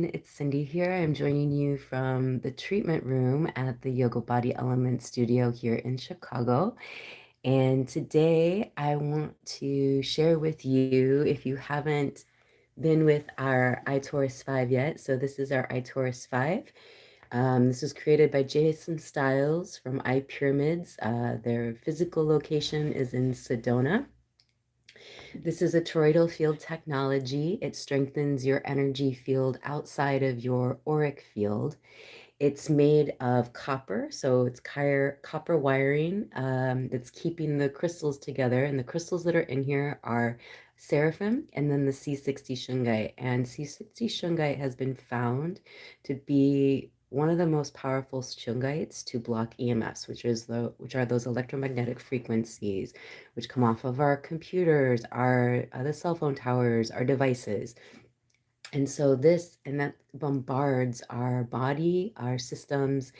It's Cindy here. I'm joining you from the treatment room at the Yoga Body Element Studio here in Chicago. And today I want to share with you, if you haven't been with our iTorus 5 yet, so this is our iTorus 5. This was created by Jason Stiles from iPyramids. Their physical location is in Sedona. This is a toroidal field technology. It strengthens your energy field outside of your auric field. It's made of copper, so it's copper wiring that's keeping the crystals together. And the crystals that are in here are seraphim and then the C60 shungite. And C60 shungite has been found to be one of the most powerful shungites to block EMFs, which are those electromagnetic frequencies which come off of our computers, our the cell phone towers, our devices. And so that bombards our body, our systems,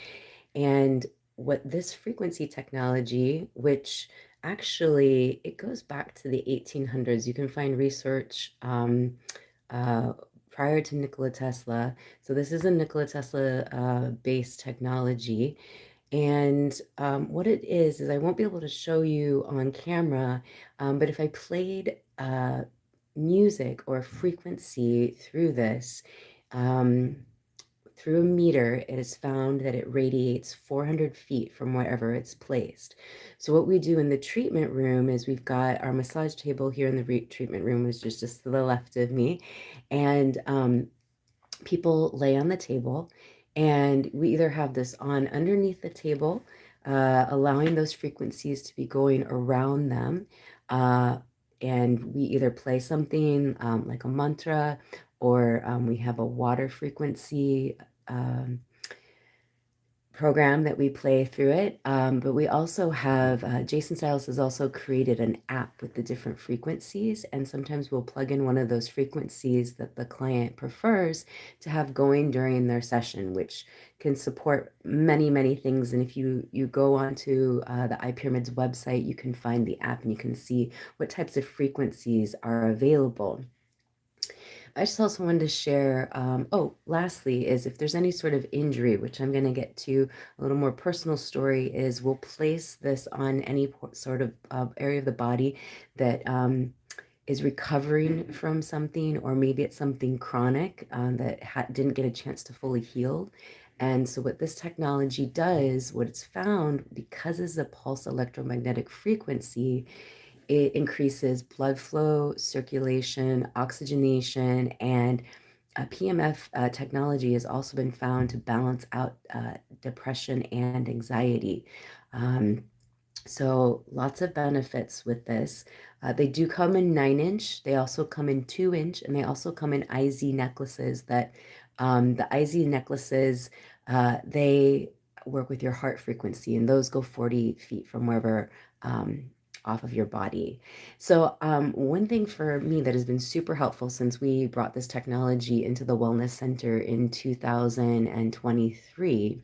and what this frequency technology, which actually it goes back to the 1800s. You can find research uh, prior to Nikola Tesla. So this is a Nikola Tesla based technology. And what it is I won't be able to show you on camera, but if I played music or frequency through this, um, through a meter, it is found that it radiates 400 feet from wherever it's placed. So what we do in the treatment room is we've got our massage table here in the treatment room, is just to the left of me. And people lay on the table, and we either have this on underneath the table, allowing those frequencies to be going around them. And we either play something like a mantra, or we have a water frequency um, program that we play through it. But we also have, Jason Stiles has also created an app with the different frequencies. And sometimes we'll plug in one of those frequencies that the client prefers to have going during their session, which can support many, many things. And if you go onto the iPyramids website, you can find the app and you can see what types of frequencies are available. I just also wanted to share, lastly, is if there's any sort of injury, which I'm going to get to a little more personal story, is we'll place this on any sort of area of the body that is recovering from something, or maybe it's something chronic that didn't get a chance to fully heal. And so what this technology does, what it's found, because it's a pulse electromagnetic frequency, it increases blood flow, circulation, oxygenation, and PMF technology has also been found to balance out depression and anxiety. Um, so lots of benefits with this. They do come in 9-inch. They also come in 2-inch, and they also come in IZ necklaces. The IZ necklaces, they work with your heart frequency, and those go 40 feet from wherever off of your body. So one thing for me that has been super helpful since we brought this technology into the Wellness Center in 2023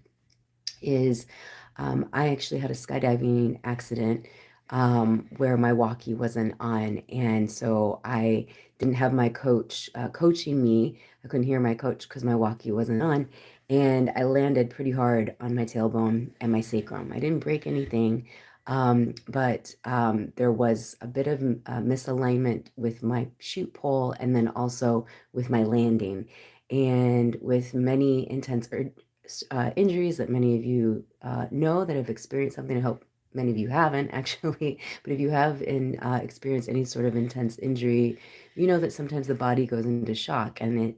is I actually had a skydiving accident where my walkie wasn't on. And so I didn't have my coach coaching me. I couldn't hear my coach because my walkie wasn't on. And I landed pretty hard on my tailbone and my sacrum. I didn't break anything, but there was a bit of misalignment with my chute pole and then also with my landing. And with many intense injuries that many of you know that have experienced something. I hope many of you haven't actually, but if you have experienced any sort of intense injury, you know that sometimes the body goes into shock, and it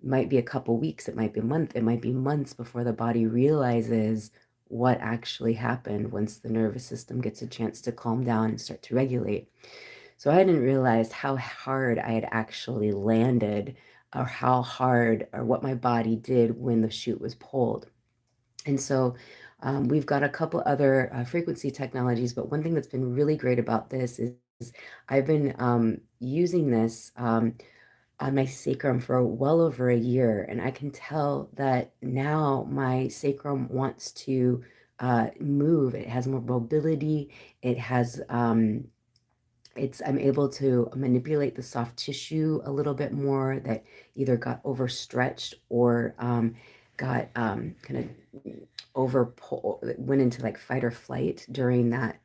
might be a couple weeks, it might be a month, it might be months before the body realizes what actually happened once the nervous system gets a chance to calm down and start to regulate. So I didn't realize how hard I had actually landed, or how hard, or what my body did when the chute was pulled. And so we've got a couple other frequency technologies, but one thing that's been really great about this is I've been using this on my sacrum for well over a year, and I can tell that now my sacrum wants to move. It has more mobility. It has I'm able to manipulate the soft tissue a little bit more that either got overstretched or got kind of went into like fight or flight during that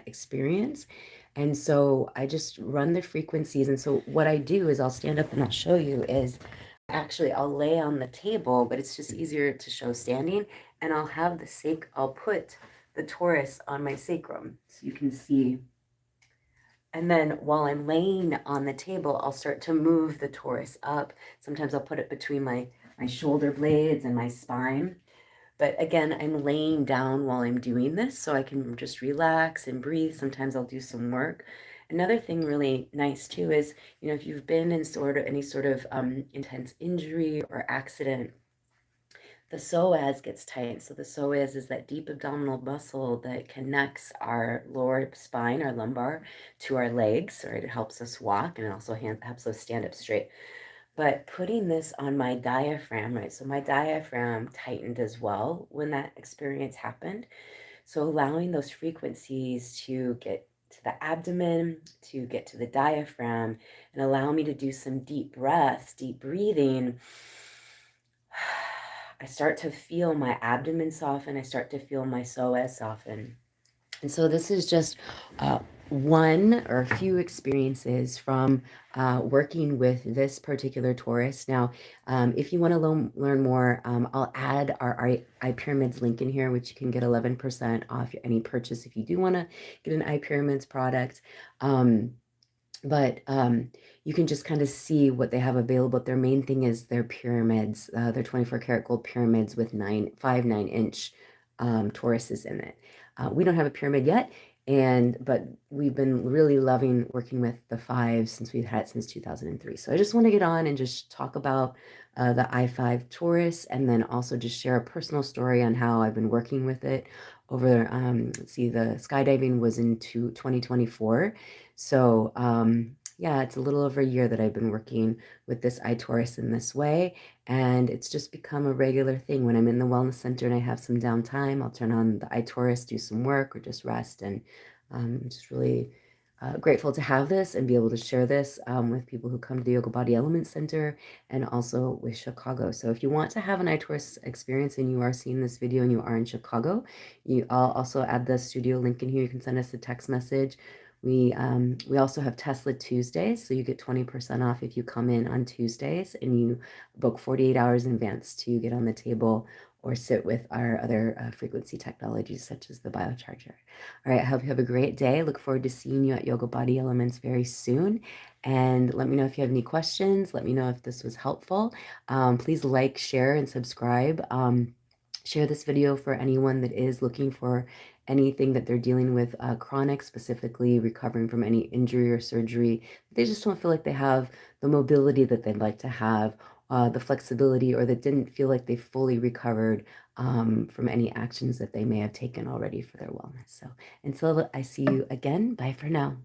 experience. And so I just run the frequencies. And so what I do is I'll stand up and I'll show you is actually I'll lay on the table, but it's just easier to show standing. And I'll put the torus on my sacrum so you can see. And then while I'm laying on the table, I'll start to move the torus up. Sometimes I'll put it between my shoulder blades and my spine. But again, I'm laying down while I'm doing this so I can just relax and breathe. Sometimes I'll do some work. Another thing really nice too is, if you've been in any sort of intense injury or accident, the psoas gets tight. So the psoas is that deep abdominal muscle that connects our lower spine, our lumbar, to our legs, right? It helps us walk and it also helps us stand up straight. But putting this on my diaphragm, right? So my diaphragm tightened as well when that experience happened. So allowing those frequencies to get to the abdomen, to get to the diaphragm, and allow me to do some deep breaths, deep breathing. I start to feel my abdomen soften. I start to feel my psoas soften. And so this is just one or a few experiences from working with this particular torus. Now, if you want to learn more, I'll add our iPyramids link in here, which you can get 11% off any purchase if you do want to get an iPyramids product. But you can just kind of see what they have available. Their main thing is their pyramids. They're 24 karat gold pyramids with 9-inch toruses in it. We don't have a pyramid yet, but we've been really loving working with the 5 since we've had it since 2003. So I just want to get on and just talk about the i5 torus, and then also just share a personal story on how I've been working with it over, let's see, the skydiving was in 2024. So yeah, it's a little over a year that I've been working with this iTorus in this way, and it's just become a regular thing. When I'm in the wellness center and I have some downtime, I'll turn on the iTorus, do some work, or just rest. And I'm just really grateful to have this and be able to share this with people who come to the Yoga Body Element Center and also with Chicago. So if you want to have an iTorus experience and you are seeing this video and you are in Chicago, I'll also add the studio link in here. You can send us a text message. We also have Tesla Tuesdays, so you get 20% off if you come in on Tuesdays and you book 48 hours in advance to get on the table or sit with our other frequency technologies such as the biocharger. All right, I hope you have a great day. Look forward to seeing you at Yoga Body Elements very soon. And let me know if you have any questions. Let me know if this was helpful. Please like, share, and subscribe. Share this video for anyone that is looking for anything that they're dealing with chronic, specifically recovering from any injury or surgery. They just don't feel like they have the mobility that they'd like to have, the flexibility, or that didn't feel like they fully recovered from any actions that they may have taken already for their wellness. So until I see you again, bye for now.